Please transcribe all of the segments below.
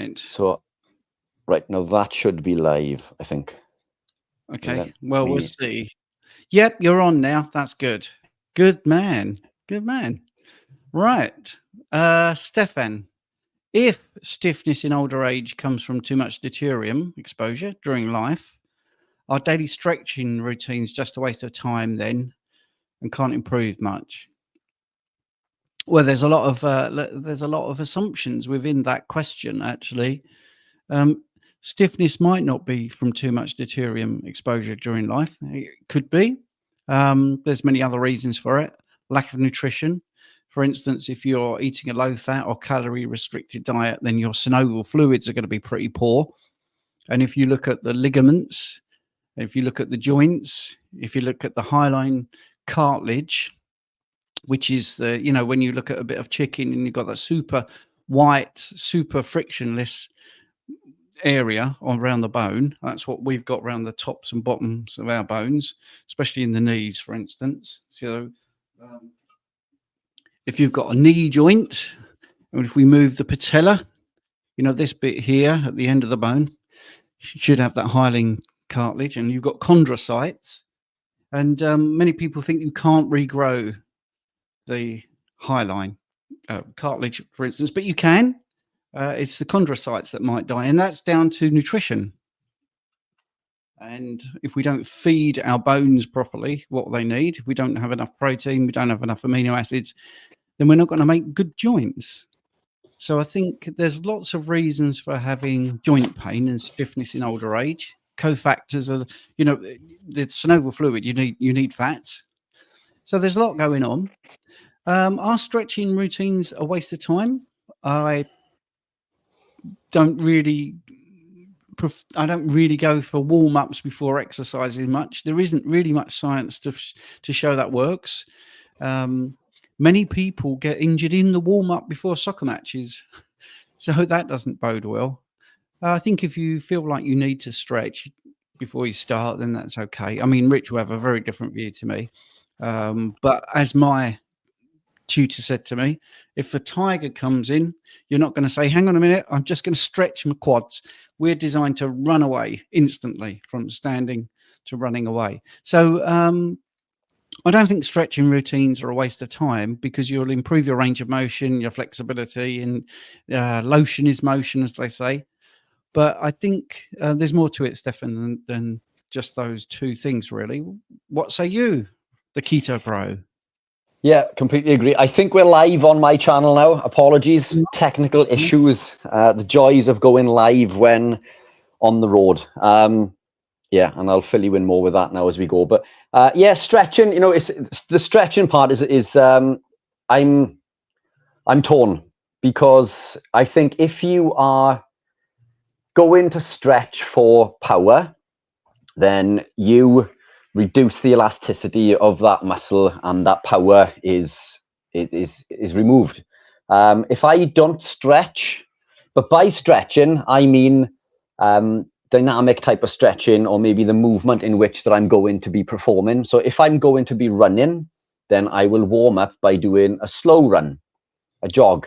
Right. So, right, now that should be live, I think. Okay. Well, we'll see. Yep, you're on now. That's good. Good man. Good man. Right. Stefan, if stiffness in older age comes from too much deuterium exposure during life, are daily stretching routines just a waste of time then and can't improve much? Well, there's a lot of assumptions within that question, actually. Stiffness might not be from too much deuterium exposure during life. It could be. There's many other reasons for it. Lack of nutrition. For instance, if you're eating a low-fat or calorie-restricted diet, then your synovial fluids are going to be pretty poor. And if you look at the ligaments, if you look at the joints, if you look at the hyaline cartilage, which is the, when you look at a bit of chicken and you've got that super white, super frictionless area around the bone, that's what we've got around the tops and bottoms of our bones, especially in the knees, for instance. So if you've got a knee joint, and if we move the patella, this bit here at the end of the bone, you should have that hyaline cartilage, and you've got chondrocytes. And many people think you can't regrow the hyaline cartilage, for instance, but you can. It's the chondrocytes that might die, and that's down to nutrition. And if we don't feed our bones properly what they need, if we don't have enough protein, we don't have enough amino acids, then we're not going to make good joints. So I think there's lots of reasons for having joint pain and stiffness in older age. Cofactors are, the synovial fluid, you need fats. So there's a lot going on. Are stretching routines a waste of time? I don't really go for warm-ups before exercising much. There isn't really much science to show that works. Many people get injured in the warm-up before soccer matches, so that doesn't bode well. I think if you feel like you need to stretch before you start, then that's okay. I mean, Rich will have a very different view to me, but as my tutor said to me, if a tiger comes in, you're not going to say, hang on a minute, I'm just going to stretch my quads. We're designed to run away instantly, from standing to running away. So I don't think stretching routines are a waste of time, because you'll improve your range of motion, your flexibility, and lotion is motion, as they say. But I think there's more to it, Stefan, than just those two things, really. What say you, the Keto Pro? Yeah, completely agree. I think we're live on my channel now. Apologies, technical issues, the joys of going live when on the road. Yeah, and I'll fill you in more with that now as we go. But yeah, stretching, it's the stretching part is I'm torn, because I think if you are going to stretch for power, then you reduce the elasticity of that muscle, and that power is removed. If I don't stretch, but by stretching I mean dynamic type of stretching, or maybe the movement in which that I'm going to be performing. So if I'm going to be running, then I will warm up by doing a slow run, a jog.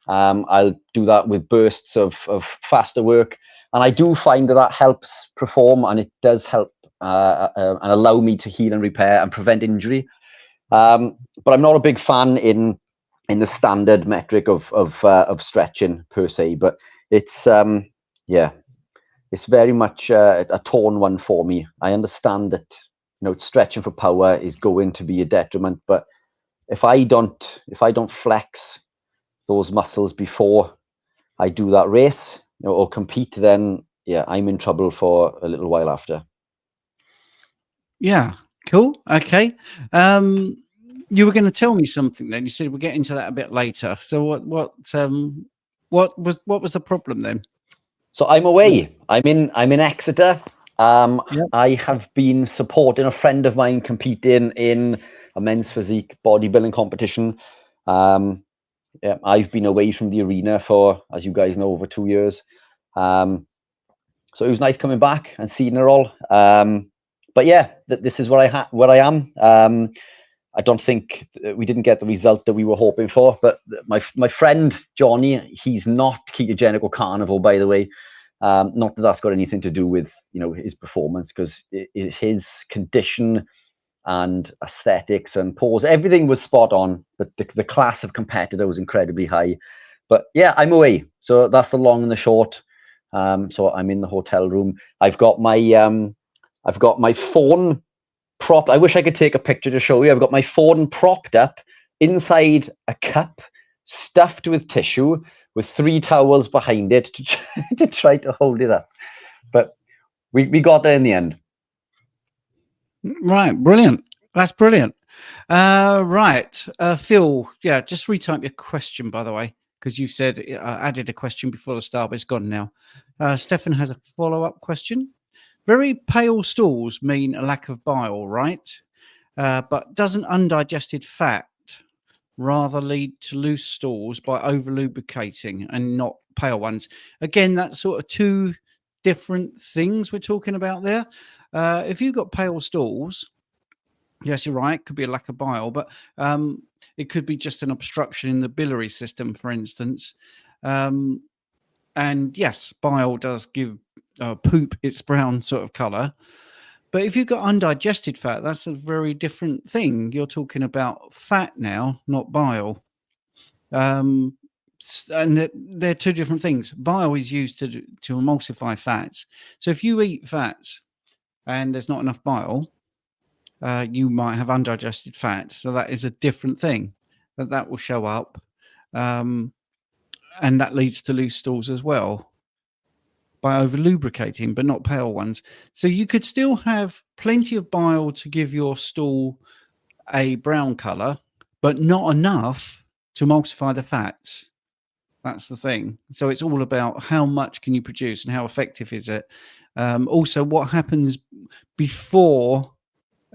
I'll do that with bursts of faster work, and I do find that helps perform, and it does help and allow me to heal and repair and prevent injury. But I'm not a big fan in the standard metric of stretching per se. But it's yeah, it's very much a torn one for me. I understand that stretching for power is going to be a detriment, but if I don't flex those muscles before I do that race, or compete, then yeah, I'm in trouble for a little while after. Yeah, cool. Okay. You were going to tell me something then. You said we'll get into that a bit later. So what was the problem then? So I'm away. I'm in Exeter. I have been supporting a friend of mine competing in a men's physique bodybuilding competition. Yeah, I've been away from the arena for, as you guys know, over 2 years. So it was nice coming back and seeing it all. But yeah, this is where I am. I don't think we didn't get the result that we were hoping for. But my friend Johnny, he's not ketogenic or carnivore, by the way. Not that that's got anything to do with his performance, because his condition and aesthetics and pose, everything was spot on. But the class of competitor was incredibly high. But yeah, I'm away. So that's the long and the short. So I'm in the hotel room. I've got my phone propped. I wish I could take a picture to show you. I've got my phone propped up inside a cup, stuffed with tissue, with 3 towels behind it to try to hold it up. But we got there in the end. Right, brilliant. That's brilliant. Right, Phil. Yeah, just retype your question, by the way, because you said added a question before the start, but it's gone now. Stefan has a follow-up question. Very pale stools mean a lack of bile, right? But doesn't undigested fat rather lead to loose stools by over lubricating and not pale ones? Again, that's sort of 2 different things we're talking about there. If you've got pale stools, yes, you're right, could be a lack of bile, but it could be just an obstruction in the biliary system, for instance. And yes, bile does give poop its brown sort of color. But if you've got undigested fat, that's a very different thing. You're talking about fat now, not bile. And they're 2 different things. Bile is used to emulsify fats. So if you eat fats and there's not enough bile, you might have undigested fat. So that is a different thing that will show up. And that leads to loose stools as well by over lubricating, but not pale ones. So you could still have plenty of bile to give your stool a brown color, but not enough to emulsify the fats. That's the thing. So it's all about how much can you produce and how effective is it. Also, what happens before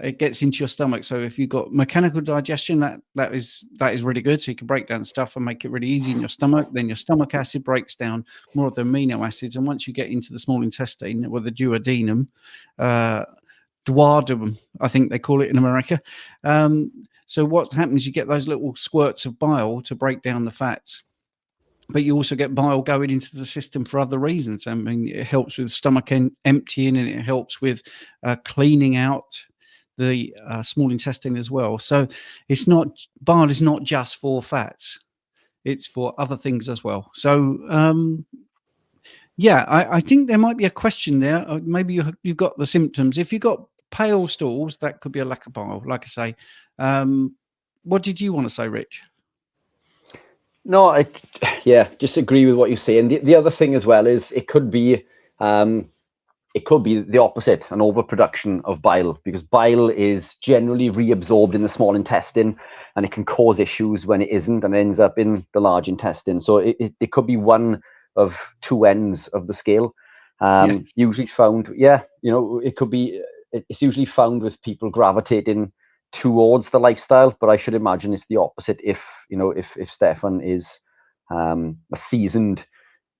it gets into your stomach. So if you've got mechanical digestion, that is really good. So you can break down stuff and make it really easy in your stomach. Then your stomach acid breaks down more of the amino acids, and once you get into the small intestine, or the duodenum, duodenum, I think they call it in America. So what happens? You get those little squirts of bile to break down the fats. But you also get bile going into the system for other reasons. I mean, it helps with stomach emptying, and it helps with cleaning out the small intestine as well. So bile is not just for fats, it's for other things as well. So yeah, I think there might be a question there. Maybe you've got the symptoms. If you've got pale stools, that could be a lack of bile, like I say. What did you want to say, Rich? No, I just agree with what you say. And the other thing as well is it could be the opposite, an overproduction of bile, because bile is generally reabsorbed in the small intestine, and it can cause issues when it isn't and ends up in the large intestine. So it could be one of 2 ends of the scale. Yes. Usually found, it could be, it's usually found with people gravitating towards the lifestyle, but I should imagine it's the opposite if Stefan is a seasoned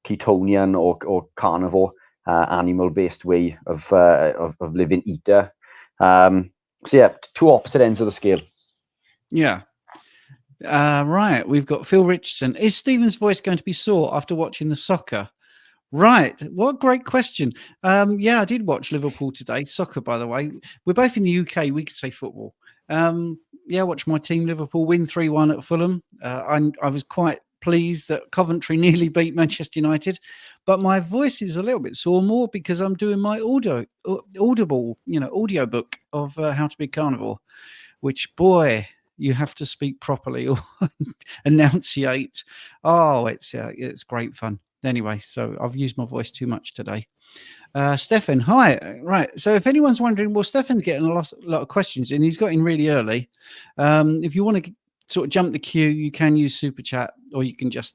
ketonian or carnivore, animal-based way of living eater. So yeah, 2 opposite ends of the scale. Yeah. Right. We've got Phil Richardson. Is Stephen's voice going to be sore after watching the soccer? Right. What a great question. Yeah, I did watch Liverpool today. Soccer, by the way. We're both in the UK. We could say football. Yeah, I watched my team Liverpool win 3-1 at Fulham. I was quite pleased that Coventry nearly beat Manchester United, but my voice is a little bit sore, more because I'm doing my audible, audio book of How to Be a Carnivore, which, boy, you have to speak properly or enunciate. Oh, it's great fun. Anyway, so I've used my voice too much today. Stefan, hi. Right. So if anyone's wondering, well, Stefan's getting a lot of questions in. He's got in really early. If you want to sort of jump the queue, you can use Super Chat, or you can just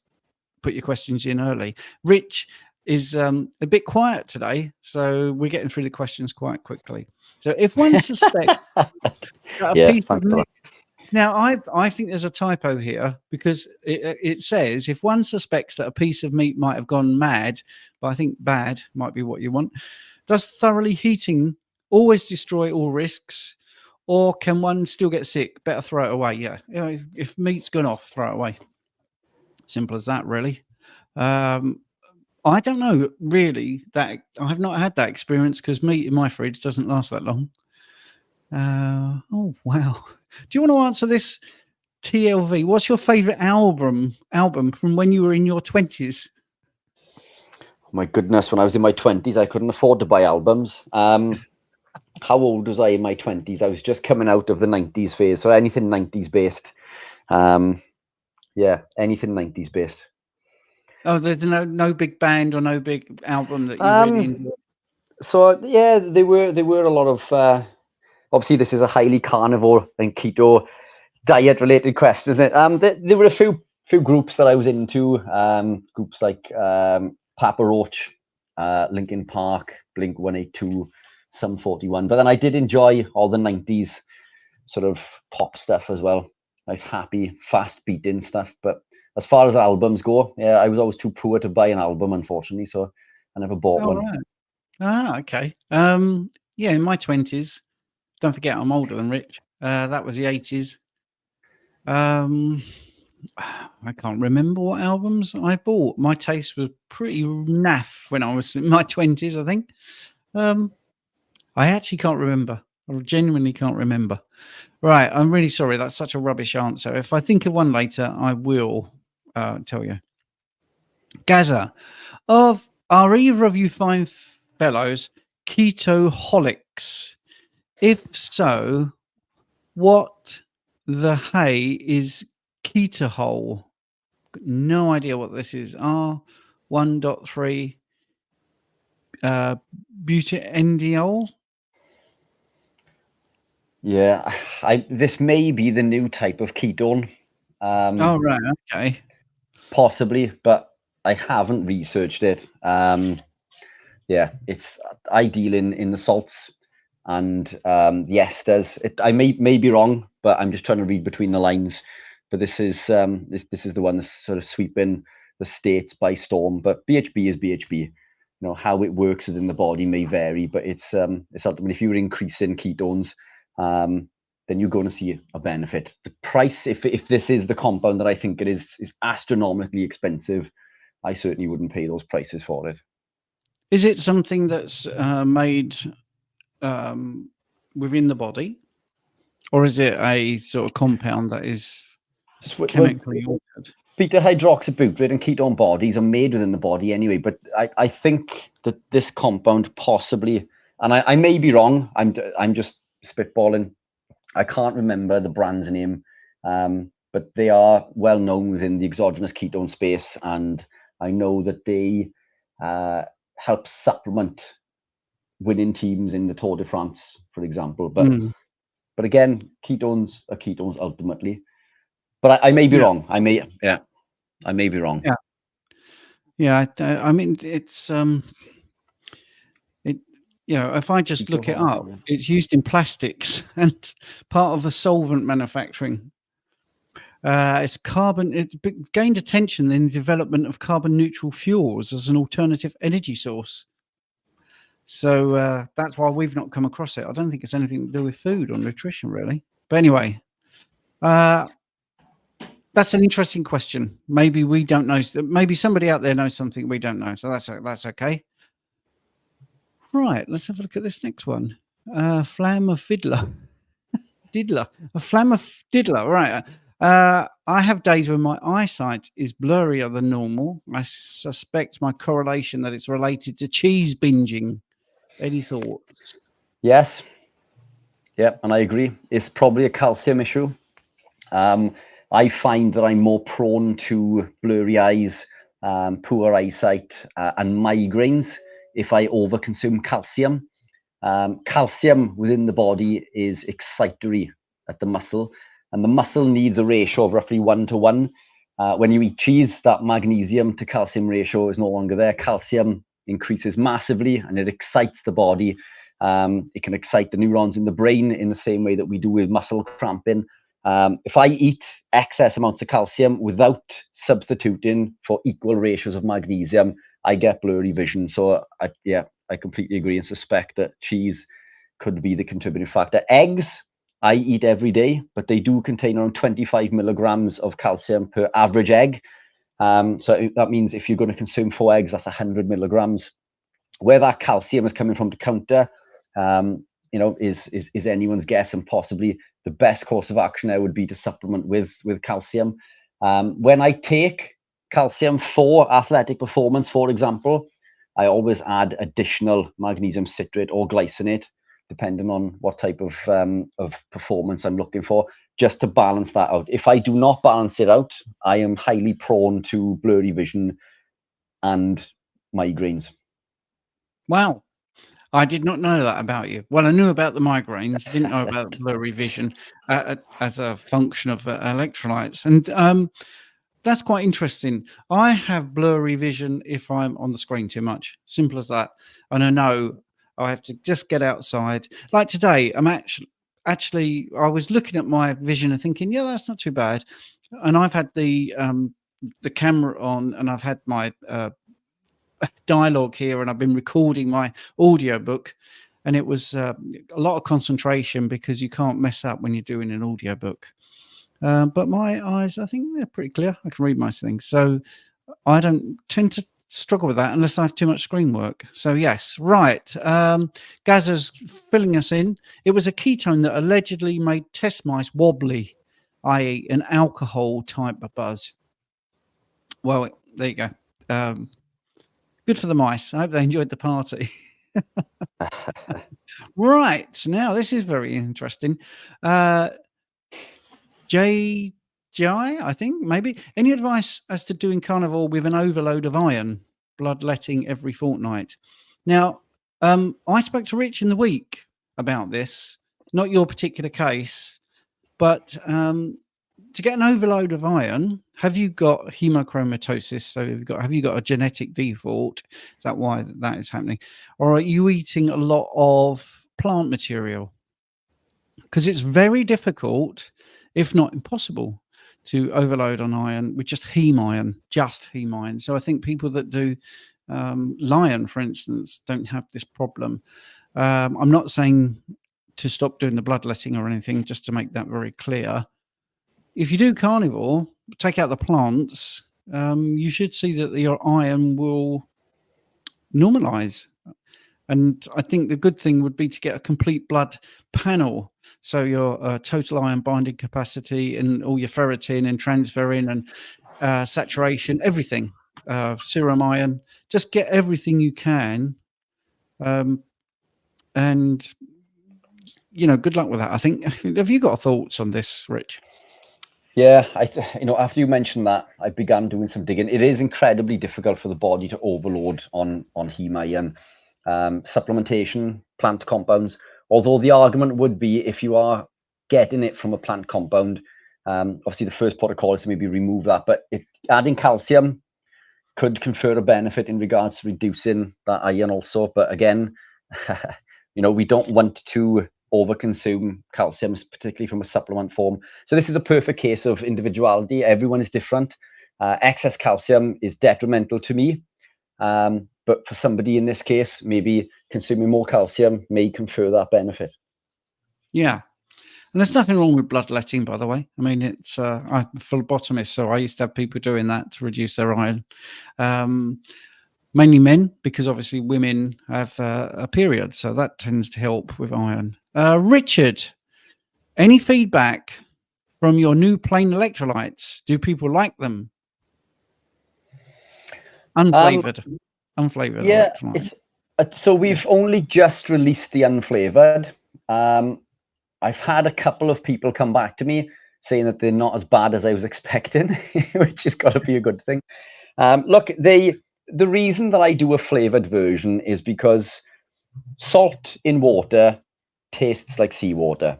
put your questions in early. Rich is a bit quiet today, so we're getting through the questions quite quickly. So if one suspects that a piece of meat, now I think there's a typo here, because it says if one suspects that a piece of meat might have gone mad, but I think bad might be what you want. Does thoroughly heating always destroy all risks, or can one still get sick? Better throw it away. Yeah, if meat's gone off, throw it away. Simple as that, really. I don't know, really. That I have not had that experience because meat in my fridge doesn't last that long. Oh wow! Do you want to answer this, TLV? What's your favorite album from when you were in your 20s? My goodness, when I was in my 20s, I couldn't afford to buy albums. How old was I in my 20s? I was just coming out of the 90s phase, so anything 90s based. Yeah, anything 90s based. Oh, there's no big band or no big album that you really enjoy? So yeah, there were a lot of obviously this is a highly carnivore and keto diet related question, isn't it? There were a few groups that I was into, groups like Papa Roach, Linkin Park, Blink 182, Sum 41. But then I did enjoy all the 90s sort of pop stuff as well. Nice, happy, fast beating stuff. But as far as albums go, yeah, I was always too poor to buy an album, unfortunately. So I never bought one. Right. Okay. Yeah, in my 20s, don't forget I'm older than Rich. That was the 80s. I can't remember what albums I bought. My taste was pretty naff when I was in my 20s, I think. I actually can't remember. I genuinely can't remember. Right. I'm really sorry. That's such a rubbish answer. If I think of one later, I will tell you. Gaza, are either of you fine fellows ketoholics? If so, what the hay is ketahol? No idea what this is. R1.3 butanediol. Yeah, this may be the new type of ketone. Oh right, okay. Possibly, but I haven't researched it. Yeah, it's ideal in the salts and the esters. I may be wrong, but I'm just trying to read between the lines. But this is this is the one that's sort of sweeping the states by storm. But BHB is BHB. You know, how it works within the body may vary, but it's ultimately, if you're increasing ketones, then you're going to see a benefit. The price, if this is the compound that I think it is astronomically expensive. I certainly wouldn't pay those prices for it. Is it something that's made within the body, or is it a sort of compound that is chemically altered? Beta hydroxybutyrate and ketone bodies are made within the body anyway, but I think that this compound possibly, and I may be wrong, I'm just spitballing. I can't remember the brand's name, but they are well known within the exogenous ketone space, and I know that they help supplement winning teams in the Tour de France, for example. But again, ketones are ketones ultimately. But I may be wrong. I may be wrong. Yeah. I mean, it's if I just look it up, it's used in plastics and part of a solvent manufacturing. It's carbon. It gained attention in the development of carbon neutral fuels as an alternative energy source. So that's why we've not come across it. I don't think it's anything to do with food or nutrition, really. But anyway, that's an interesting question. Maybe we don't know. Maybe somebody out there knows something we don't know. So that's okay. Right. Let's have a look at this next one. Flam of Fiddler. A flam of diddler. Right. I have days when my eyesight is blurrier than normal. I suspect my correlation that it's related to cheese binging. Any thoughts? Yes. Yeah, and I agree. It's probably a calcium issue. I find that I'm more prone to blurry eyes, poor eyesight, and migraines if I overconsume calcium. Calcium within the body is excitatory at the muscle, and the muscle needs a ratio of roughly 1:1. When you eat cheese, that magnesium to calcium ratio is no longer there. Calcium increases massively, and it excites the body. It can excite the neurons in the brain in the same way that we do with muscle cramping. If I eat excess amounts of calcium without substituting for equal ratios of magnesium, I get blurry vision. So I completely agree and suspect that cheese could be the contributing factor. Eggs, I eat every day, but they do contain around 25 milligrams of calcium per average egg. So that means if you're going to consume 4 eggs, that's 100 milligrams. Where that calcium is coming from to counter, is anyone's guess, and possibly the best course of action there would be to supplement with calcium. When I take calcium for athletic performance, for example, I always add additional magnesium citrate or glycinate, depending on what type of performance I'm looking for, just to balance that out. If I do not balance it out, I am highly prone to blurry vision and migraines. Wow. I did not know that about you. Well, I knew about the migraines. I didn't know about blurry vision as a function of electrolytes. And that's quite interesting. I have blurry vision if I'm on the screen too much. Simple as that. And I know I have to just get outside. Like today, I'm actually I was looking at my vision and thinking, yeah, that's not too bad. And I've had the camera on, and I've had my dialogue here, and I've been recording my audiobook, and it was a lot of concentration because you can't mess up when you're doing an audiobook. But my eyes, I think they're pretty clear. I can read most things. So I don't tend to struggle with that unless I have too much screen work. So yes, right. Gazza's filling us in. It was a ketone that allegedly made test mice wobbly, i.e. an alcohol type of buzz. Well, there you go. Good for the mice. I hope they enjoyed the party. Right. Now, this is very interesting. JJ, I think, maybe. Any advice as to doing carnivore with an overload of iron, bloodletting every fortnight? Now, I spoke to Rich in the week about this, not your particular case, but to get an overload of iron, have you got hemochromatosis? So have you got a genetic default? Is that why that is happening? Or are you eating a lot of plant material? Because it's very difficult, if not impossible, to overload on iron with just heme iron. So I think people that do lion, for instance, don't have this problem. I'm not saying to stop doing the bloodletting or anything, just to make that very clear. If you do carnivore, take out the plants, you should see that your iron will normalize. And I think the good thing would be to get a complete blood panel. So your total iron binding capacity and all your ferritin and transferrin and saturation, everything, serum iron, just get everything you can. And, good luck with that. I think, have you got thoughts on this, Rich? Yeah, after you mentioned that, I began doing some digging. It is incredibly difficult for the body to overload on heme iron. Supplementation, plant compounds, although the argument would be if you are getting it from a plant compound, obviously the first protocol is to maybe remove that, but adding calcium could confer a benefit in regards to reducing that iron also. But again, we don't want to overconsume calcium, particularly from a supplement form. So this is a perfect case of individuality. Everyone is different. Excess calcium is detrimental to me. But for somebody in this case, maybe consuming more calcium may confer that benefit. Yeah. And there's nothing wrong with bloodletting, by the way. I mean, it's I'm a phlebotomist, so I used to have people doing that to reduce their iron. Mainly men, because obviously women have a period, so that tends to help with iron. Richard, any feedback from your new plain electrolytes? Do people like them? Unflavored. Unflavored electrolytes. So we've only just released the unflavored. I've had a couple of people come back to me saying that they're not as bad as I was expecting, which has got to be a good thing. Look, the reason that I do a flavored version is because salt in water tastes like seawater.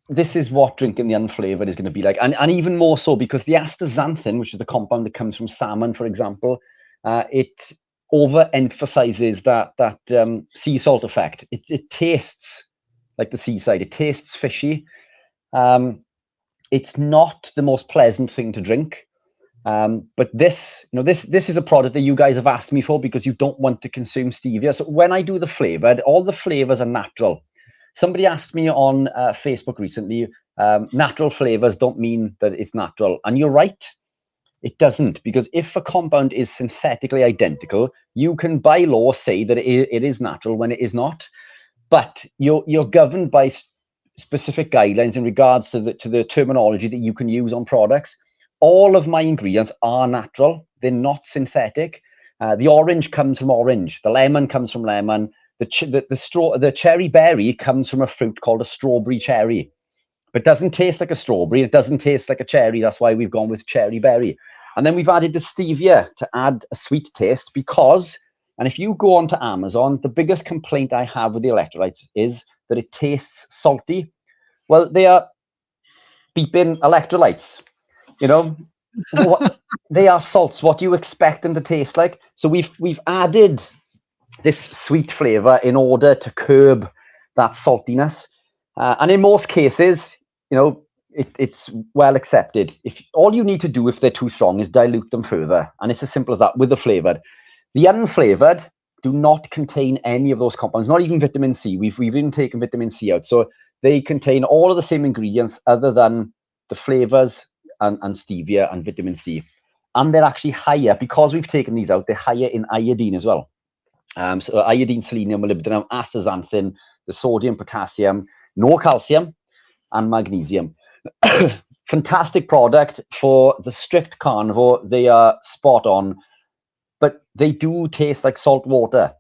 This is what drinking the unflavored is going to be like, and even more so because the astaxanthin, which is the compound that comes from salmon, for example, it overemphasizes that sea salt effect. It tastes like the seaside. It tastes fishy. It's not the most pleasant thing to drink. But this is a product that you guys have asked me for because you don't want to consume stevia. So when I do the flavored, all the flavors are natural. Somebody asked me on Facebook recently, natural flavors don't mean that it's natural. And you're right, it doesn't. Because if a compound is synthetically identical, you can by law say that it is natural when it is not. But you're governed by specific guidelines in regards to the terminology that you can use on products. All of my ingredients are natural. They're not synthetic. The orange comes from orange. The lemon comes from lemon. The cherry berry comes from a fruit called a strawberry cherry. But it doesn't taste like a strawberry. It doesn't taste like a cherry. That's why we've gone with cherry berry. And then we've added the stevia to add a sweet taste because, and if you go onto Amazon, the biggest complaint I have with the electrolytes is that it tastes salty. Well, they are beeping electrolytes. You know, they are salts. What do you expect them to taste like? So we've added this sweet flavor in order to curb that saltiness. And in most cases, you know, it's well accepted. If all you need to do if they're too strong is dilute them further. And it's as simple as that with the flavored. The unflavored do not contain any of those compounds, not even vitamin C. We've even taken vitamin C out. So they contain all of the same ingredients other than the flavors and stevia and vitamin C. And they're actually higher, because we've taken these out, they're higher in iodine as well. So iodine, selenium, molybdenum, astaxanthin, the sodium, potassium, no calcium, and magnesium. Fantastic product for the strict carnivore. They are spot on, but they do taste like salt water,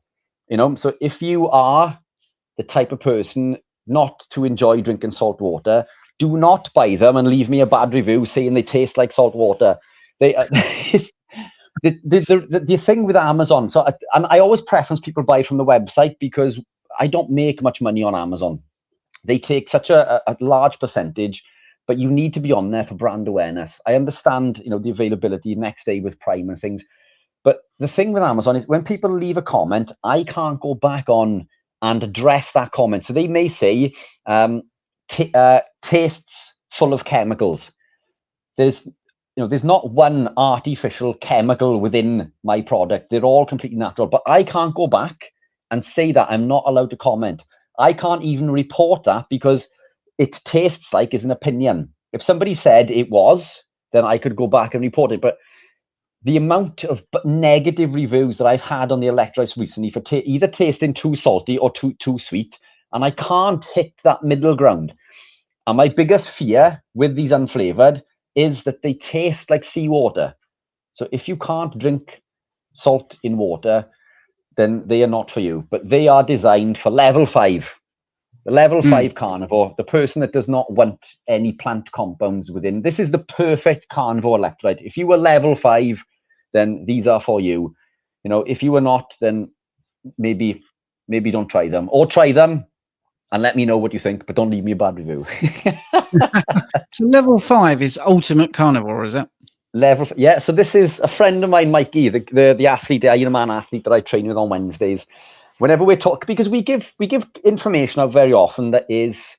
you know. So if you are the type of person not to enjoy drinking salt water, do not buy them and leave me a bad review saying they taste like salt water. They the thing with Amazon, so and I always preference people buy from the website because I don't make much money on Amazon. They take such a large percentage, but you need to be on there for brand awareness. I understand, you know, the availability next day with Prime and things, but the thing with Amazon is when people leave a comment, I can't go back on and address that comment. So they may say tastes full of chemicals. There's not one artificial chemical within my product. They're all completely natural, but I can't go back and say that. I'm not allowed to comment. I can't even report that because it tastes like is an opinion. If somebody said it was, then I could go back and report it. But the amount of negative reviews that I've had on the electrolytes recently for either tasting too salty or too sweet, and I can't hit that middle ground. And my biggest fear with these unflavored is that they taste like seawater. So if you can't drink salt in water, then they are not for you. But they are designed for level 5. The level 5 carnivore, the person that does not want any plant compounds within. This is the perfect carnivore electrolyte. If you were level 5, then these are for you. You know, if you were not, then maybe don't try them. Or try them and let me know what you think, but don't leave me a bad review. So level 5 is ultimate carnivore, is it? Yeah. So this is a friend of mine, Mikey, the athlete, the Ironman athlete that I train with on Wednesdays. Whenever we talk, because we give information out very often that is,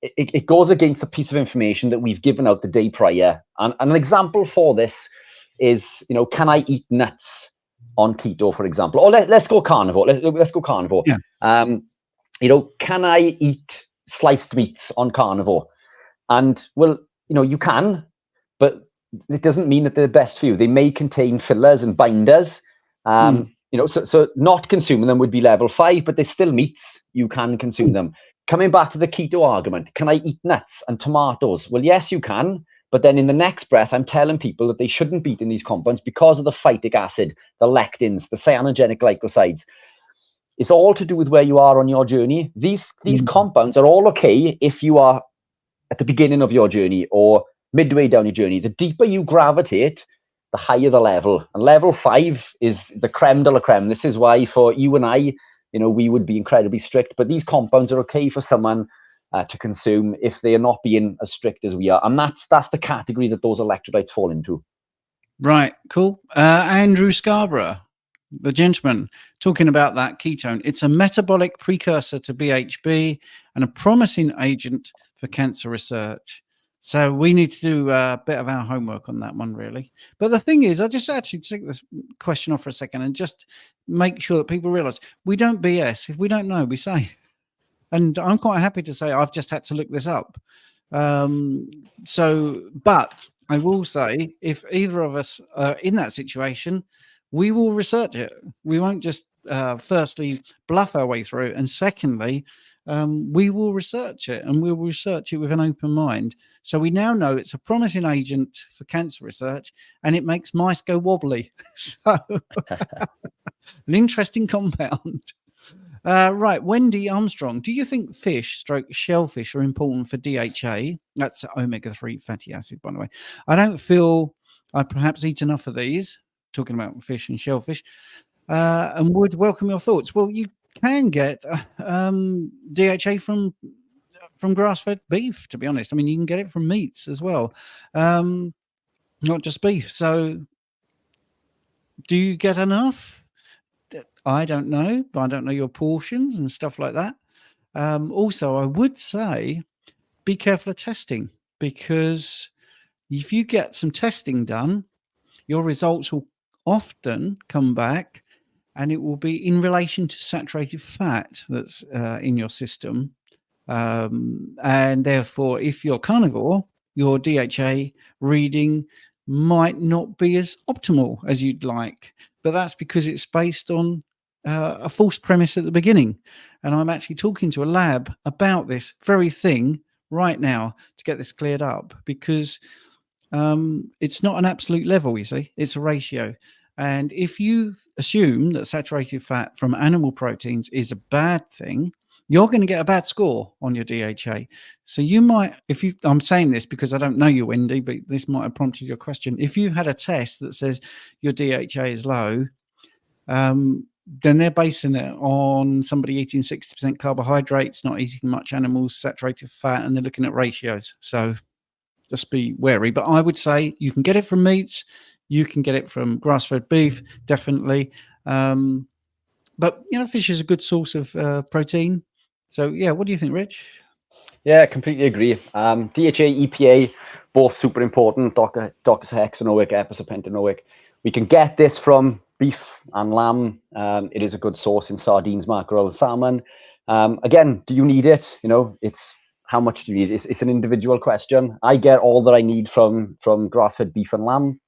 it goes against a piece of information that we've given out the day prior. And an example for this is, you know, can I eat nuts on keto, for example? Or let's go carnivore. Let's go carnivore. Yeah. You know, can I eat sliced meats on carnivore? And well, you know, you can, but it doesn't mean that they're best for you. They may contain fillers and binders. You know, so not consuming them would be level 5, but they're still meats. You can consume them. Coming back to the keto argument, can I eat nuts and tomatoes? Well, yes, you can. But then in the next breath, I'm telling people that they shouldn't be eating these compounds because of the phytic acid, the lectins, the cyanogenic glycosides. It's all to do with where you are on your journey. These compounds are all okay if you are at the beginning of your journey or midway down your journey. The deeper you gravitate, the higher the level. And level 5 is the creme de la creme. This is why for you and I, you know, we would be incredibly strict. But these compounds are okay for someone to consume if they are not being as strict as we are. And that's the category that those electrolytes fall into. Right. Cool. Andrew Scarborough, the gentleman, talking about that ketone. It's a metabolic precursor to BHB and a promising agent for cancer research. So we need to do a bit of our homework on that one, really. But the thing is, I just actually take this question off for a second and just make sure that people realize we don't BS. If we don't know, we say. And I'm quite happy to say I've just had to look this up. But I will say, if either of us are in that situation, we will research it. We won't just firstly bluff our way through, and secondly, we will research it, and we'll research it with an open mind. So we now know it's a promising agent for cancer research, and it makes mice go wobbly. So an interesting compound. Right, Wendy Armstrong. Do you think shellfish are important for DHA? That's omega-3 fatty acid, by the way. I don't feel I perhaps eat enough of these, talking about fish and shellfish, and would welcome your thoughts. Well, you can get DHA from grass-fed beef, to be honest. I mean, you can get it from meats as well, not just beef. So do you get enough? I don't know, but I don't know your portions and stuff like that. Also, I would say be careful of testing, because if you get some testing done, your results will often come back and it will be in relation to saturated fat that's in your system. And therefore, if you're carnivore, your DHA reading might not be as optimal as you'd like. But that's because it's based on a false premise at the beginning. And I'm actually talking to a lab about this very thing right now to get this cleared up, because it's not an absolute level, you see, it's a ratio. And if you assume that saturated fat from animal proteins is a bad thing, you're going to get a bad score on your DHA. So you might, I'm saying this because I don't know you, Wendy, but this might have prompted your question. If you had a test that says your DHA is low, then they're basing it on somebody eating 60% carbohydrates, not eating much animals, saturated fat, and they're looking at ratios. So just be wary. But I would say you can get it from meats, you can get it from grass-fed beef, definitely. But fish is a good source of protein. So yeah, what do you think, Rich? Yeah, completely agree. DHA, EPA, both super important. Docosahexaenoic, episopentanoic. We can get this from beef and lamb. It is a good source in sardines, mackerel, salmon. Again, do you need it? It's how much do you need? It's an individual question. I get all that I need from grass-fed beef and lamb.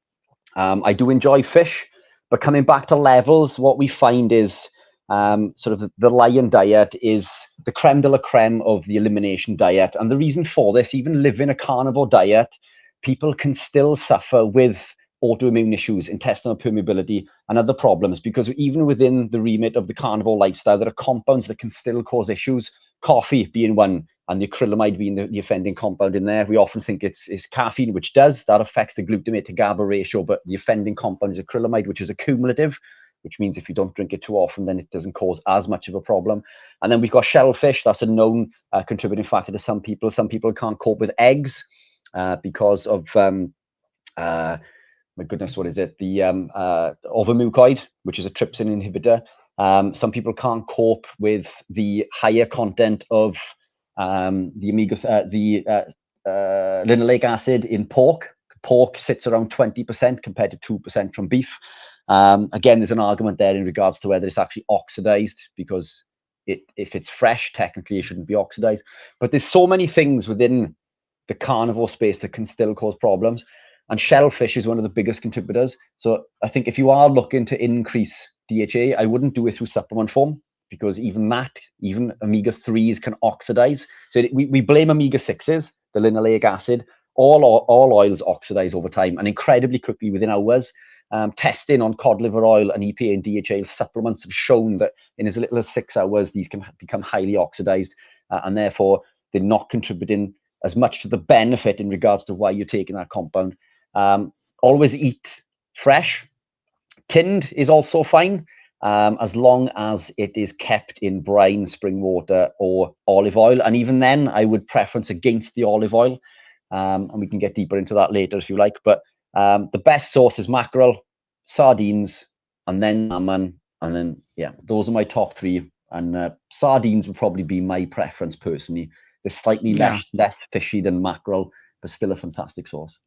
I do enjoy fish, but coming back to levels, what we find is sort of the lion diet is the creme de la creme of the elimination diet. And the reason for this, even living a carnivore diet, people can still suffer with autoimmune issues, intestinal permeability, and other problems, because even within the remit of the carnivore lifestyle, there are compounds that can still cause issues, coffee being one, and the acrylamide being the offending compound in there. We often think it's caffeine, which does. That affects the glutamate to GABA ratio, but the offending compound is acrylamide, which is accumulative, which means if you don't drink it too often, then it doesn't cause as much of a problem. And then we've got shellfish. That's a known contributing factor to some people. Some people can't cope with eggs because of, my goodness, what is it? The ovomucoid, which is a trypsin inhibitor. Some people can't cope with the higher content of the linoleic acid in pork. Pork sits around 20% compared to 2% from beef. Again, there's an argument there in regards to whether it's actually oxidized, because if it's fresh, technically it shouldn't be oxidized. But there's so many things within the carnivore space that can still cause problems. And shellfish is one of the biggest contributors. So I think if you are looking to increase DHA, I wouldn't do it through supplement form, because even omega-3s can oxidize. So we blame omega-6s, the linoleic acid. All oils oxidize over time and incredibly quickly within hours. Testing on cod liver oil and EPA and DHA supplements have shown that in as little as 6 hours, these can become highly oxidized, and therefore they're not contributing as much to the benefit in regards to why you're taking that compound. Always eat fresh. Tinned is also fine, as long as it is kept in brine, spring water, or olive oil. And even then, I would preference against the olive oil. And we can get deeper into that later if you like. But the best source is mackerel, sardines, and then salmon. And then, yeah, those are my top three. And sardines would probably be my preference personally. They're slightly less fishy than mackerel, but still a fantastic source.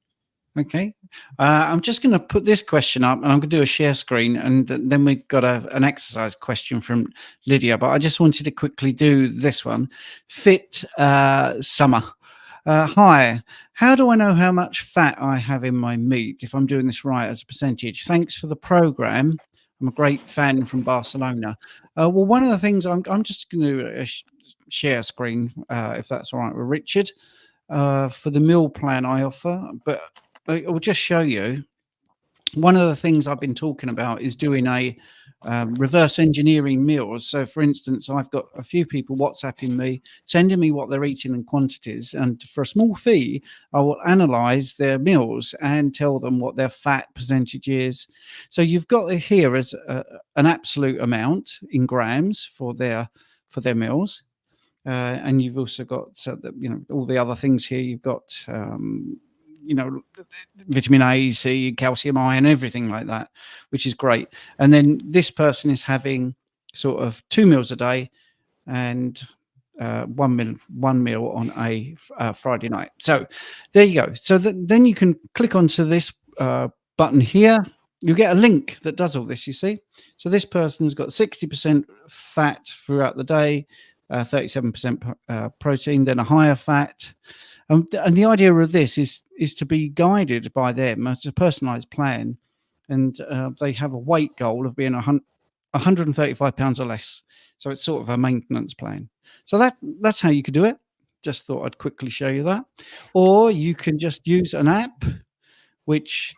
Okay. I'm just going to put this question up, and I'm going to do a share screen, and then we've got an exercise question from Lydia. But I just wanted to quickly do this one. Fit Summer. Hi. How do I know how much fat I have in my meat if I'm doing this right as a percentage? Thanks for the program. I'm a great fan from Barcelona. Well, one of the things I'm just going to share screen, if that's all right with Richard, for the meal plan I offer, but I will just show you. One of the things I've been talking about is doing a reverse engineering meals. So, for instance, I've got a few people WhatsApping me, sending me what they're eating in quantities, and for a small fee, I will analyze their meals and tell them what their fat percentage is. So, you've got it here as an absolute amount in grams for their meals. And you've also got all the other things here. You've got vitamin A, C, calcium, iron, everything like that, which is great. And then this person is having sort of 2 meals a day and one meal on a Friday night. So there you go. So then you can click onto this button here. You get a link that does all this, you see. So this person's got 60% fat throughout the day, 37% protein, then a higher fat. And the idea of this is to be guided by them. It's a personalized plan. And they have a weight goal of being 135 pounds or less. So it's sort of a maintenance plan. So that's how you could do it. Just thought I'd quickly show you that. Or you can just use an app, which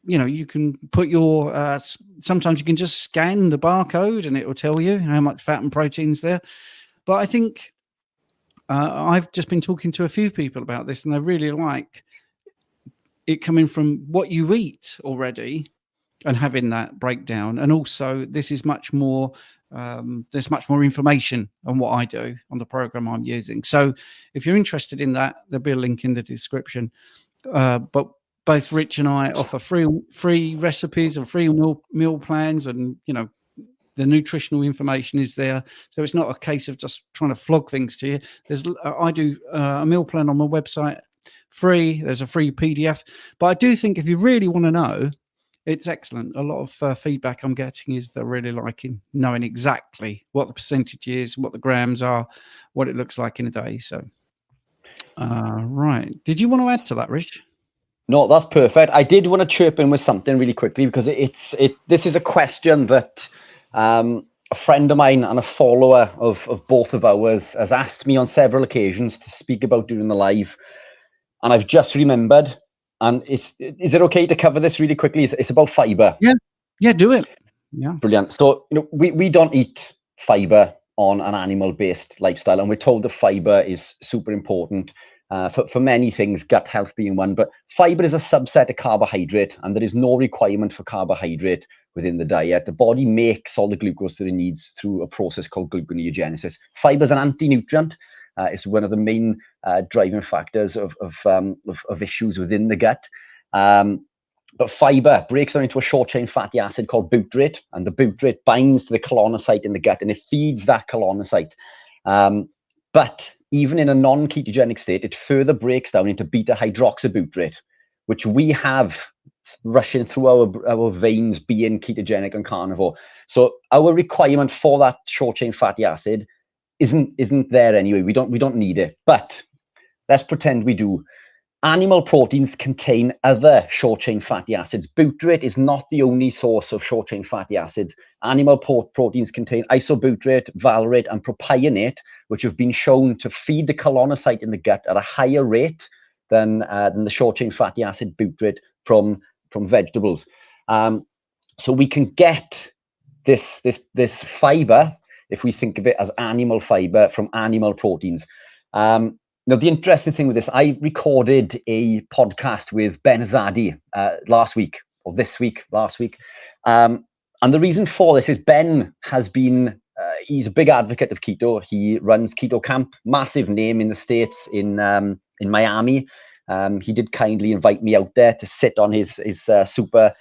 you can put your sometimes you can just scan the barcode and it will tell you how much fat and protein's there. But I think I've just been talking to a few people about this, and they really like it coming from what you eat already and having that breakdown. And also, this is much more. There's much more information on what I do on the program I'm using. So, if you're interested in that, there'll be a link in the description. But both Rich and I offer free recipes and free meal plans, and the nutritional information is there. So it's not a case of just trying to flog things to you. I do a meal plan on my website, free. There's a free PDF. But I do think if you really want to know, it's excellent. A lot of feedback I'm getting is they're really liking knowing exactly what the percentage is, what the grams are, what it looks like in a day. So, right. Did you want to add to that, Rich? No, that's perfect. I did want to chirp in with something really quickly, because this is a question that a friend of mine and a follower of both of ours has asked me on several occasions to speak about during the live, and I've just remembered. And is it okay to cover this really quickly? It's about fiber. Yeah, do it. Yeah, brilliant. So we don't eat fiber on an animal-based lifestyle, and we're told that fiber is super important for many things, gut health being one. But fiber is a subset of carbohydrate, and there is no requirement for carbohydrate within the diet. The body makes all the glucose that it needs through a process called gluconeogenesis. Fiber is an anti-nutrient. It's one of the main driving factors of issues within the gut. But fiber breaks down into a short-chain fatty acid called butyrate, and the butyrate binds to the colonocyte in the gut, and it feeds that colonocyte. But even in a non-ketogenic state, it further breaks down into beta-hydroxybutyrate, which we have rushing through our veins being ketogenic and carnivore. So our requirement for that short-chain fatty acid isn't there anyway. We don't need it. But let's pretend we do. Animal proteins contain other short-chain fatty acids. Butyrate is not the only source of short-chain fatty acids. Animal proteins contain isobutyrate, valerate, and propionate, which have been shown to feed the colonocyte in the gut at a higher rate than the short-chain fatty acid butyrate from vegetables. So we can get this fiber, if we think of it as animal fiber, from animal proteins. Now, the interesting thing with this, I recorded a podcast with Ben Azadi last week. And the reason for this is Ben has been, he's a big advocate of keto. He runs Keto Camp, massive name in the States, in Miami. He did kindly invite me out there to sit on his super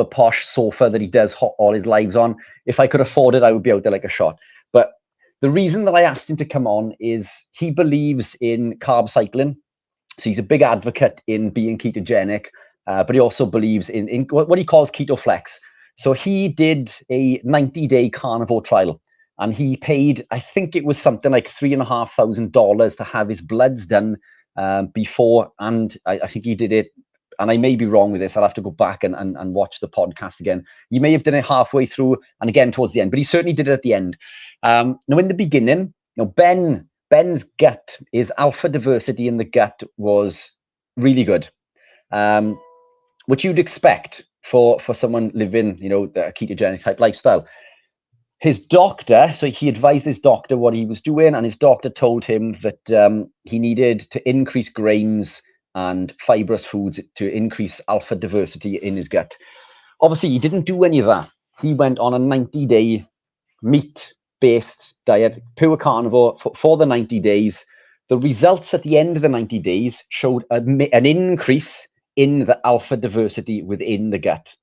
posh sofa that he does all his lives on. If I could afford it, I would be out there like a shot. But the reason that I asked him to come on is he believes in carb cycling. So he's a big advocate in being ketogenic, but he also believes in what he calls keto flex. So he did a 90-day carnivore trial, and he paid, I think it was something like $3,500 to have his bloods done before. And I think he did it, and I may be wrong with this. I'll have to go back and watch the podcast again. He may have done it halfway through and again towards the end, but he certainly did it at the end. Now, in the beginning, Ben's gut, his alpha diversity in the gut was really good, which you'd expect for someone living, a ketogenic type lifestyle. His doctor, so he advised his doctor what he was doing, and his doctor told him that he needed to increase grains and fibrous foods to increase alpha diversity in his gut. Obviously, he didn't do any of that. He went on a 90-day meat-based diet, pure carnivore for the 90 days. The results at the end of the 90 days showed an increase in the alpha diversity within the gut,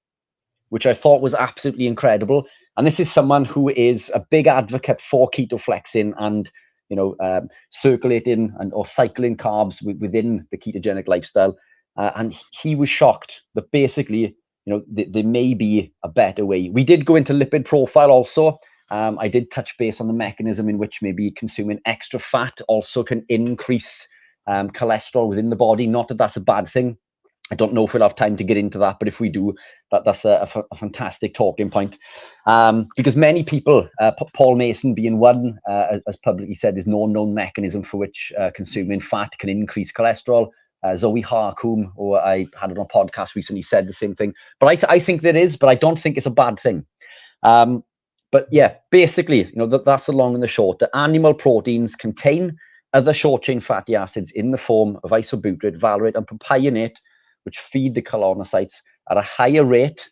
which I thought was absolutely incredible. And this is someone who is a big advocate for keto flexing and circulating or cycling carbs within the ketogenic lifestyle. And he was shocked that basically, there may be a better way. We did go into lipid profile also. I did touch base on the mechanism in which maybe consuming extra fat also can increase cholesterol within the body. Not that that's a bad thing. I don't know if we'll have time to get into that, but if we do, that's a fantastic talking point. Because many people, Paul Mason being one, as publicly said, there's no known mechanism for which consuming fat can increase cholesterol. Zoe Harcoom, who I had on a podcast recently, said the same thing. But I think there is, but I don't think it's a bad thing. But yeah, basically, that's the long and the short. The animal proteins contain other short-chain fatty acids in the form of isobutyrate, valerate, and propionate, which feed the colonocytes at a higher rate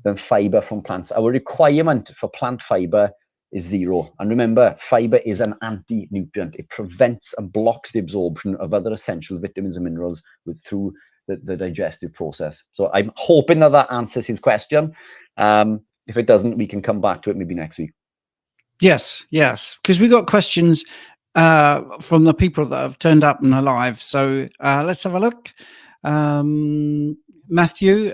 than fiber from plants. Our requirement for plant fiber is 0. And remember, fiber is an anti-nutrient. It prevents and blocks the absorption of other essential vitamins and minerals through the digestive process. So I'm hoping that answers his question. If it doesn't, we can come back to it maybe next week. Yes, because we got questions from the people that have turned up and are live. So let's have a look. Matthew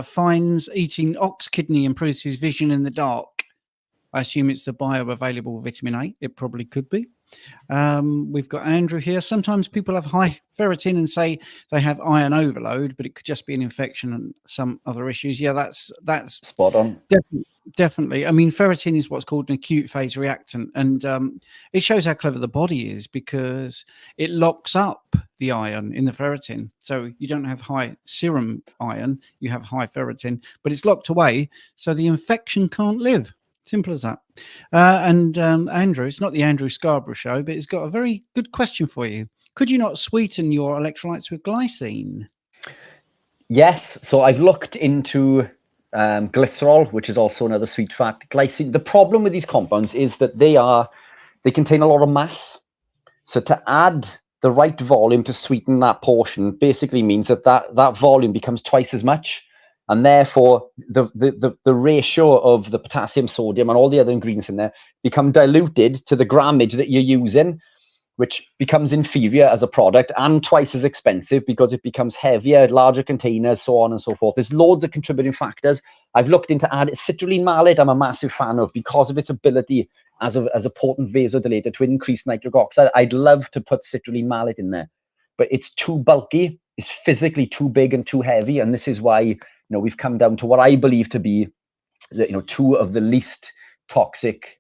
finds eating ox kidney improves his vision in the dark. I assume it's the bioavailable vitamin A. It probably could be. We've got Andrew here. Sometimes people have high ferritin and say they have iron overload, but it could just be an infection and some other issues. Yeah, that's spot on. Definitely. I mean, ferritin is what's called an acute phase reactant, and it shows how clever the body is because it locks up the iron in the ferritin. So you don't have high serum iron, you have high ferritin, but it's locked away so the infection can't live. Simple as that. Andrew, it's not the Andrew Scarborough show, but it's got a very good question for you. Could you not sweeten your electrolytes with glycine? Yes. So I've looked into glycerol, which is also another sweet fat. Glycine. The problem with these compounds is that they contain a lot of mass. So to add the right volume to sweeten that portion basically means that volume becomes twice as much. And therefore, the ratio of the potassium, sodium, and all the other ingredients in there become diluted to the grammage that you're using, which becomes inferior as a product and twice as expensive because it becomes heavier, larger containers, so on and so forth. There's loads of contributing factors. I've looked into added citrulline malate. I'm a massive fan of because of its ability as a potent vasodilator to increase nitric oxide. I'd love to put citrulline malate in there, but it's too bulky. It's physically too big and too heavy, and this is why we've come down to what I believe to be two of the least toxic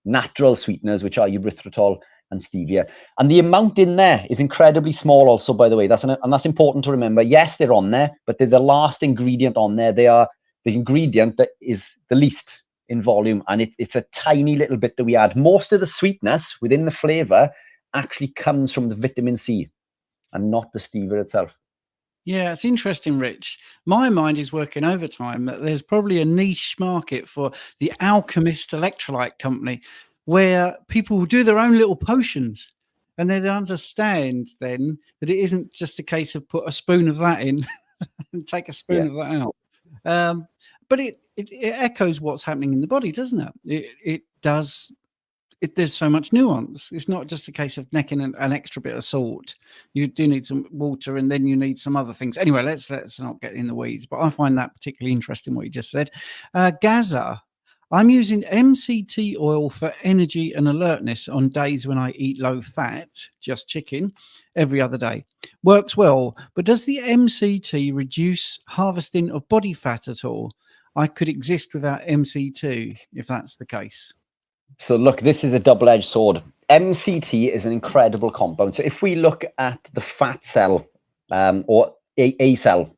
natural sweeteners, which are erythritol and stevia. And the amount in there is incredibly small also, by the way. That's important to remember. Yes, they're on there, but they're the last ingredient on there. They are the ingredient that is the least in volume, and it's a tiny little bit that we add. Most of the sweetness within the flavor actually comes from the vitamin C and not the stevia itself. Yeah, it's interesting, Rich. My mind is working overtime that there's probably a niche market for the Alchemist Electrolyte Company where people do their own little potions and they understand then that it isn't just a case of put a spoon of that in and take a spoon of that out. But it echoes what's happening in the body, doesn't it? It does there's so much nuance. It's not just a case of necking an extra bit of salt. You do need some water, and then you need some other things. Anyway, let's not get in the weeds. But I find that particularly interesting what you just said. Gaza, I'm using MCT oil for energy and alertness on days when I eat low fat, just chicken, every other day. Works well, but does the MCT reduce harvesting of body fat at all? I could exist without MCT if that's the case. So look, this is a double-edged sword. MCT is an incredible compound. So if we look at the fat cell, or a cell,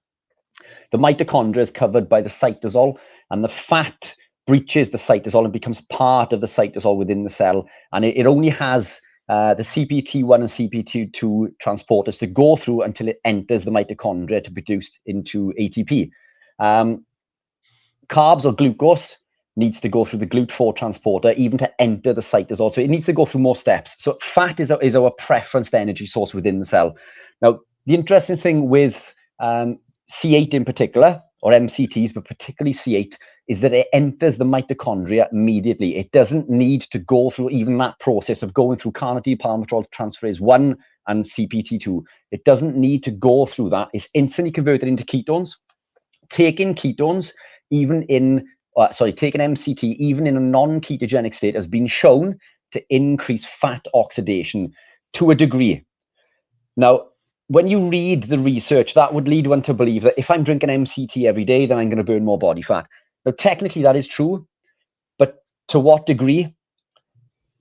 the mitochondria is covered by the cytosol, and the fat breaches the cytosol and becomes part of the cytosol within the cell. And it only has the CPT1 and CPT2 transporters to go through until it enters the mitochondria to be produced into ATP. Carbs or glucose needs to go through the GLUT4 transporter even to enter the cytosol. So it needs to go through more steps. So fat is our preferenced energy source within the cell. Now, the interesting thing with C8 in particular, or MCTs, but particularly C8, is that it enters the mitochondria immediately. It doesn't need to go through even that process of going through carnitine palmitoyl transferase 1 and CPT2. It doesn't need to go through that. It's instantly converted into ketones. Taking ketones, taking MCT, even in a non-ketogenic state, has been shown to increase fat oxidation to a degree. Now, when you read the research, that would lead one to believe that if I'm drinking MCT every day, then I'm going to burn more body fat. Now, technically, that is true, but to what degree?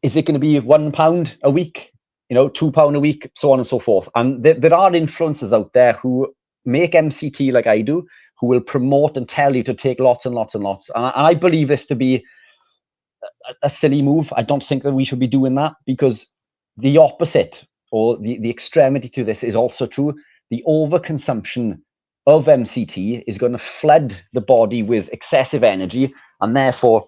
Is it going to be £1 a week, £2 a week, so on and so forth? And there are influencers out there who make MCT like I do, who will promote and tell you to take lots and lots and lots. And I believe this to be a silly move. I don't think that we should be doing that, because the opposite, or the extremity to this, is also true. The overconsumption of MCT is going to flood the body with excessive energy, and therefore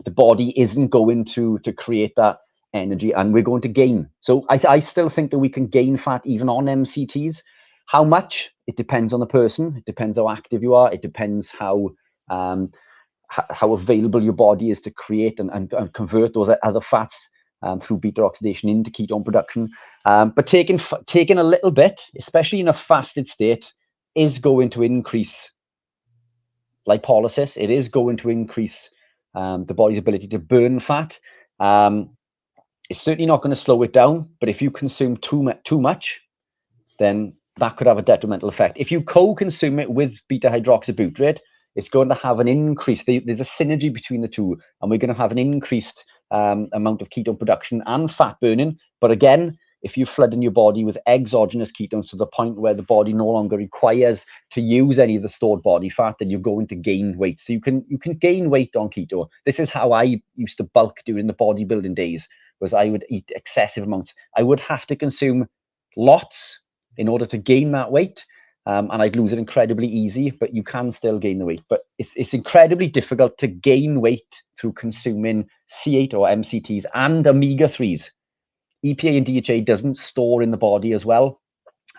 the body isn't going to create that energy, and we're going to gain. So I still think that we can gain fat even on MCTs. How much? It depends on the person. It depends how active you are. It depends how available your body is to create and convert those other fats through beta oxidation into ketone production. But taking a little bit, especially in a fasted state, is going to increase lipolysis. It is going to increase the body's ability to burn fat. It's certainly not going to slow it down, but if you consume too much, then that could have a detrimental effect. If you co-consume it with beta hydroxybutyrate, it's going to have an increase. There's a synergy between the two, and we're going to have an increased amount of ketone production and fat burning. But again, if you flood in your body with exogenous ketones to the point where the body no longer requires to use any of the stored body fat, then you're going to gain weight. So you can gain weight on keto. This is how I used to bulk during the bodybuilding days, was I would eat excessive amounts. I would have to consume lots in order to gain that weight, and I'd lose it incredibly easy, but you can still gain the weight. But it's incredibly difficult to gain weight through consuming C8 or MCTs and omega-3s. EPA and DHA doesn't store in the body as well.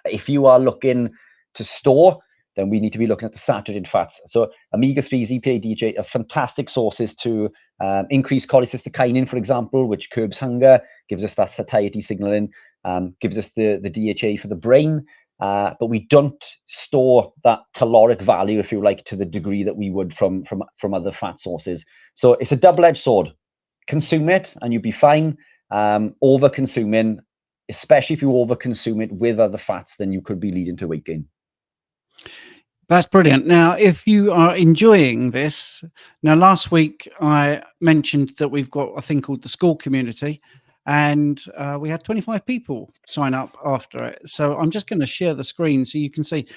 If you are looking to store, then we need to be looking at the saturated fats. So omega-3s, EPA, DHA are fantastic sources to increase cholecystokinin, for example, which curbs hunger, gives us that satiety signaling, gives us the DHA for the brain, but we don't store that caloric value, if you like, to the degree that we would from other fat sources. So it's a double-edged sword. Consume it and you'll be fine. Over consuming, especially if you over consume it with other fats, then you could be leading to weight gain. That's brilliant. Now, if you are enjoying this, now last week I mentioned that we've got a thing called the school community, and we had 25 people sign up after it. So I'm just going to share the screen so you can see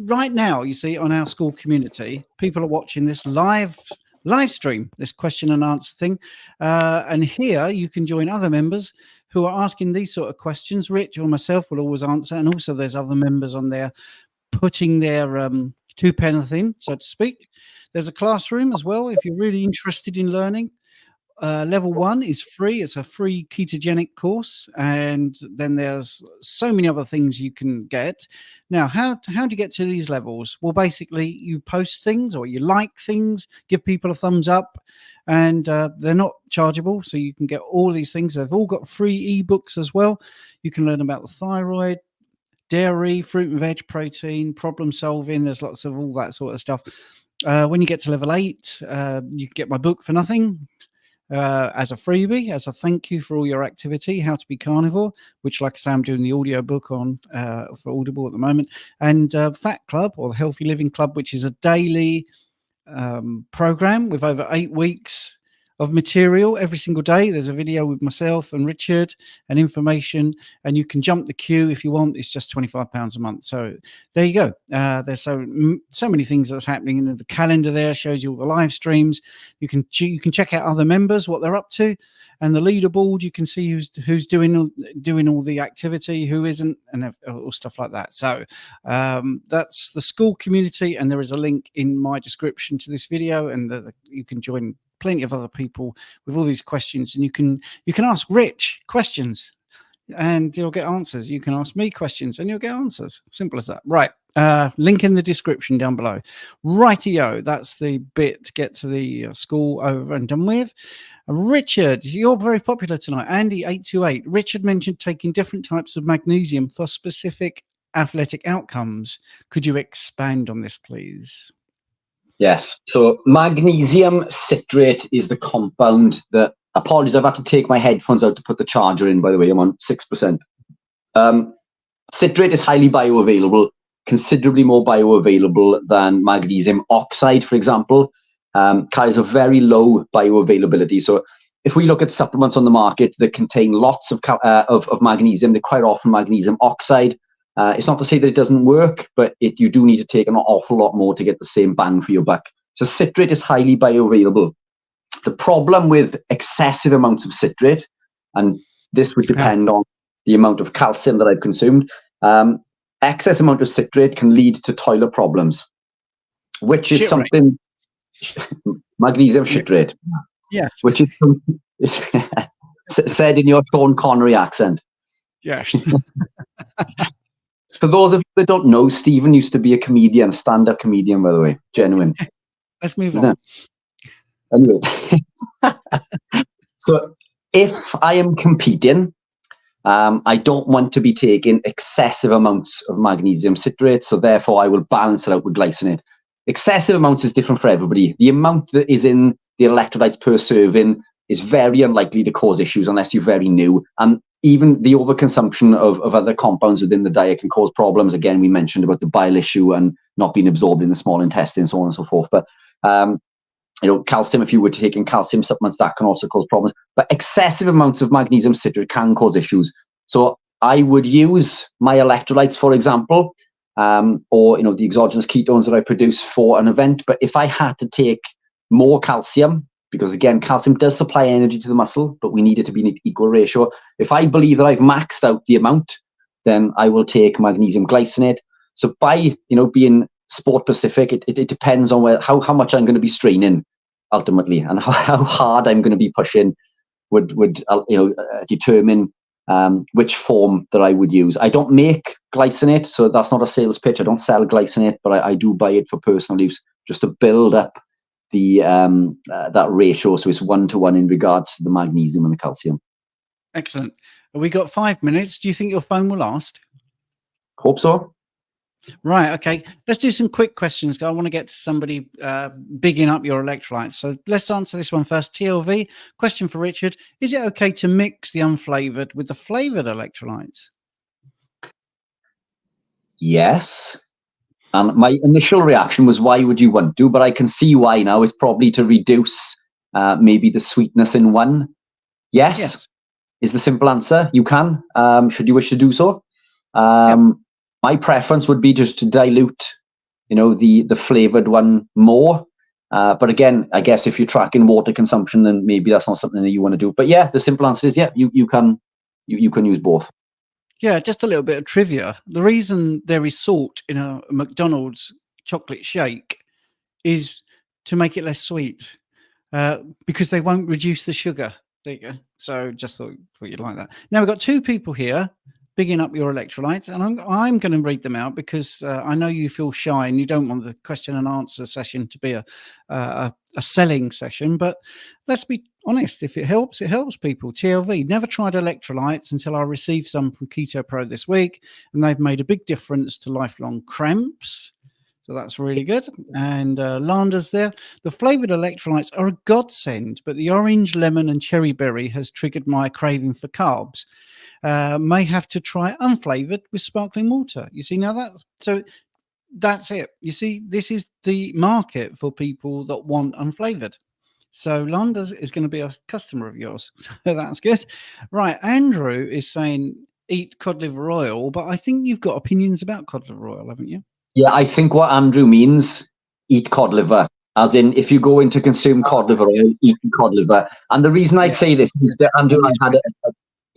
right now. You see on our school community, people are watching this live stream, this question and answer thing, and here you can join other members who are asking these sort of questions. Rich or myself will always answer, and also there's other members on there putting their 2 pence in, so to speak. There's a classroom as well if you're really interested in learning. level 1 is free. It's a free ketogenic course, and then there's so many other things you can get. Now, how do you get to these levels? Well, basically, you post things or you like things, give people a thumbs up, and they're not chargeable, so you can get all these things. They've all got free ebooks as well. You can learn about the thyroid, dairy, fruit and veg, protein, problem solving. There's lots of all that sort of stuff. When you get to level 8, you can get my book for nothing. As a freebie, as a thank you for all your activity, How to Be Carnivore, which, like I say, I'm doing the audio book on for Audible at the moment, and Fat Club, or the Healthy Living Club, which is a daily program with over 8 weeks of material every single day. There's a video with myself and Richard and information, and you can jump the queue if you want. It's just £25 a month. So there you go. There's so many things that's happening in the calendar. There shows you all the live streams. You can check out other members, what they're up to, and the leaderboard. You can see who's doing all the activity, who isn't, and all stuff like that. So that's the school community, and there is a link in my description to this video, and you can join plenty of other people with all these questions, and you can ask Rich questions and you'll get answers. You can ask me questions and you'll get answers. Simple as that. Right. Link in the description down below. Rightio, that's the bit to get to the school over and done with. Richard, you're very popular tonight. Andy828. Richard mentioned taking different types of magnesium for specific athletic outcomes. Could you expand on this, please? Yes. So magnesium citrate is the compound that, apologies, I've had to take my headphones out to put the charger in, by the way. I'm on 6%. Citrate is highly bioavailable, considerably more bioavailable than magnesium oxide, for example. Carries a very low bioavailability. So if we look at supplements on the market that contain lots of magnesium, they're quite often magnesium oxide. It's not to say that it doesn't work, but you do need to take an awful lot more to get the same bang for your buck. So citrate is highly bioavailable. The problem with excessive amounts of citrate, and this would depend on the amount of calcium that I've consumed, excess amount of citrate can lead to toilet problems, which is something, magnesium citrate, yes, which is something said in your Sean Connery accent. Yes. For those of you that don't know, Stephen used to be a comedian, stand-up comedian, by the way. Genuine. Let's move on. Anyway. So if I am competing, I don't want to be taking excessive amounts of magnesium citrate, so therefore I will balance it out with glycinate. Excessive amounts is different for everybody. The amount that is in the electrolytes per serving is very unlikely to cause issues unless you're very new. Even the overconsumption of other compounds within the diet can cause problems. Again, we mentioned about the bile issue and not being absorbed in the small intestine, so on and so forth. But calcium, if you were taking calcium supplements, that can also cause problems. But excessive amounts of magnesium citrate can cause issues. So I would use my electrolytes, for example, or the exogenous ketones that I produce for an event. But if I had to take more calcium, because again, calcium does supply energy to the muscle, but we need it to be in an equal ratio. If I believe that I've maxed out the amount, then I will take magnesium glycinate. So by being sport specific, it depends on how much I'm going to be straining ultimately, and how hard I'm going to be pushing would determine which form that I would use. I don't make glycinate, so that's not a sales pitch. I don't sell glycinate, but I do buy it for personal use, just to build up the that ratio, so it's 1-to-1 in regards to the magnesium and the calcium. Excellent. We got 5 minutes. Do you think your phone will last? Hope so. Right. Okay. Let's do some quick questions. I want to get to somebody bigging up your electrolytes. So let's answer this one first. TLV question for Richard: is it okay to mix the unflavored with the flavored electrolytes? Yes. And my initial reaction was, why would you want to? But I can see why now. It's probably to reduce maybe the sweetness in one. Yes, is the simple answer. You can, should you wish to do so. My preference would be just to dilute, the flavored one more. But again, I guess if you're tracking water consumption, then maybe that's not something that you want to do. But yeah, the simple answer is you can use both. Yeah, just a little bit of trivia. The reason there is salt in a McDonald's chocolate shake is to make it less sweet. because they won't reduce the sugar. There you go. So just thought you'd like that. Now we've got two people here bigging up your electrolytes, and I'm going to read them out because I know you feel shy and you don't want the question and answer session to be a selling session. But let's be honest, if it helps people. TLV, never tried electrolytes until I received some from Keto Pro this week, and they've made a big difference to lifelong cramps. So that's really good. And Landa's there. The flavored electrolytes are a godsend, but the orange, lemon, and cherry berry has triggered my craving for carbs. May have to try unflavored with sparkling water. You see, now that's it. You see, this is the market for people that want unflavored. So Landa's is going to be a customer of yours. So that's good. Right. Andrew is saying eat cod liver oil, but I think you've got opinions about cod liver oil, haven't you? Yeah, I think what Andrew means, eat cod liver, as in if you go in to consume cod liver oil, eat cod liver. And the reason I say this is that Andrew and I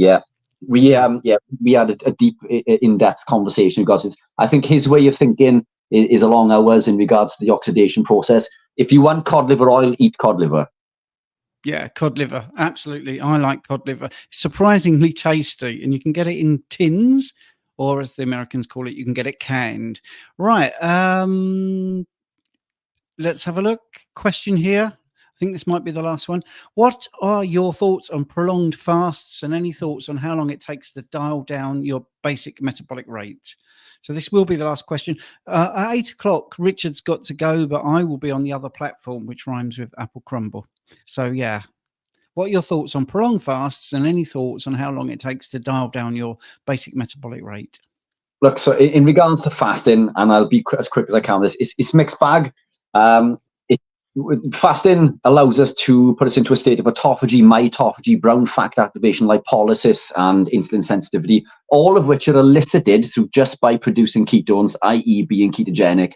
had we had a deep, in-depth conversation because I think his way of thinking is along ours in regards to the oxidation process. If you want cod liver oil, eat cod liver. Yeah, cod liver, absolutely. I like cod liver. Surprisingly tasty, and you can get it in tins, or as the Americans call it, you can get it canned. Right. Let's have a look. Question here. I think this might be the last one. What are your thoughts on prolonged fasts and any thoughts on how long it takes to dial down your basic metabolic rate? So this will be the last question. At 8 o'clock, Richard's got to go, but I will be on the other platform, which rhymes with apple crumble. So, yeah. What are your thoughts on prolonged fasts and any thoughts on how long it takes to dial down your basic metabolic rate? Look, so in regards to fasting, and I'll be as quick as I can, it's mixed bag. Fasting allows us to put us into a state of autophagy, mitophagy, brown fat activation, lipolysis, and insulin sensitivity, all of which are elicited through just by producing ketones, i.e. being ketogenic.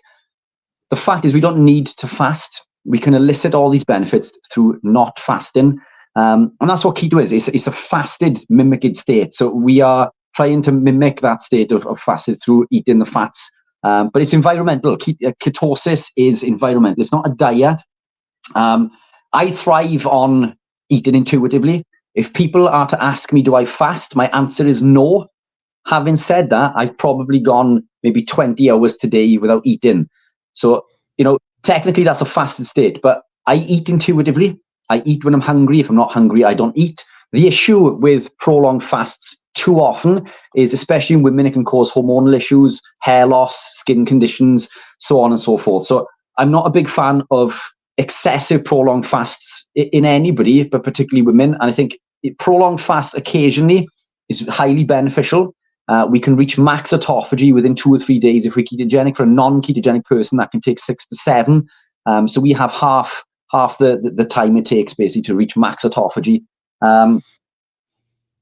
The fact is we don't need to fast. We can elicit all these benefits through not fasting. And that's what keto is. It's a fasted, mimicked state. So we are trying to mimic that state of fasted through eating the fats. But it's environmental. Ketosis is environmental. It's not a diet. I thrive on eating intuitively. If people are to ask me, do I fast? My answer is no. Having said that, I've probably gone maybe 20 hours today without eating. So, technically that's a fasted state, but I eat intuitively. I eat when I'm hungry. If I'm not hungry, I don't eat. The issue with prolonged fasts too often is, especially in women, it can cause hormonal issues, hair loss, skin conditions, so on and so forth. So I'm not a big fan of excessive prolonged fasts in anybody, but particularly women. And I think prolonged fast occasionally is highly beneficial. We can reach max autophagy within 2 or 3 days if we're ketogenic. For a non-ketogenic person, that can take 6 to 7. So we have half the time it takes basically to reach max autophagy.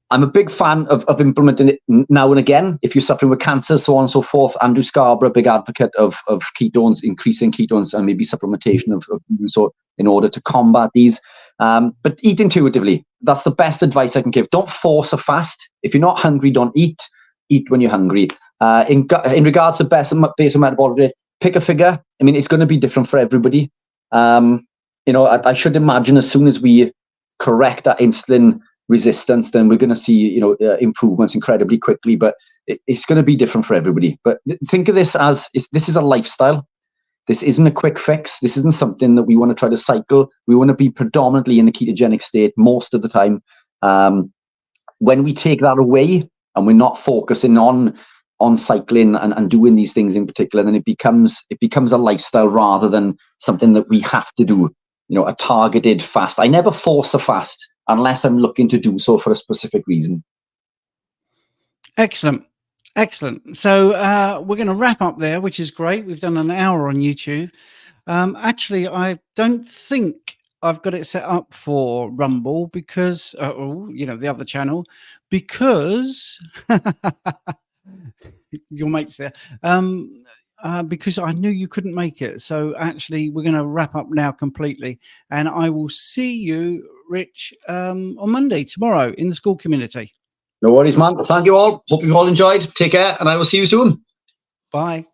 I'm a big fan of implementing it now and again. If you're suffering with cancer, so on and so forth, Andrew Scarborough, big advocate of ketones, increasing ketones, and maybe supplementation of so in order to combat these. But eat intuitively. That's the best advice I can give. Don't force a fast. If you're not hungry, don't eat. Eat when you're hungry. In regards to basal metabolic rate, pick a figure. I mean, it's going to be different for everybody. I should imagine as soon as we correct that insulin resistance, then we're going to see improvements incredibly quickly. But it's going to be different for everybody. But think of this as this is a lifestyle. This isn't a quick fix. This isn't something that we want to try to cycle. We want to be predominantly in a ketogenic state most of the time. When we take that away and we're not focusing on cycling and doing these things in particular, then it becomes a lifestyle rather than something that we have to do. A targeted fast. I never force a fast unless I'm looking to do so for a specific reason. Excellent. So we're going to wrap up there, which is great. We've done an hour on YouTube. Actually, I don't think I've got it set up for Rumble because, the other channel, because your mate's there. Because I knew you couldn't make it. So actually, we're going to wrap up now completely. And I will see you, Rich, on Monday, tomorrow, in the school community. No worries, man. Thank you all. Hope you've all enjoyed. Take care, and I will see you soon. Bye.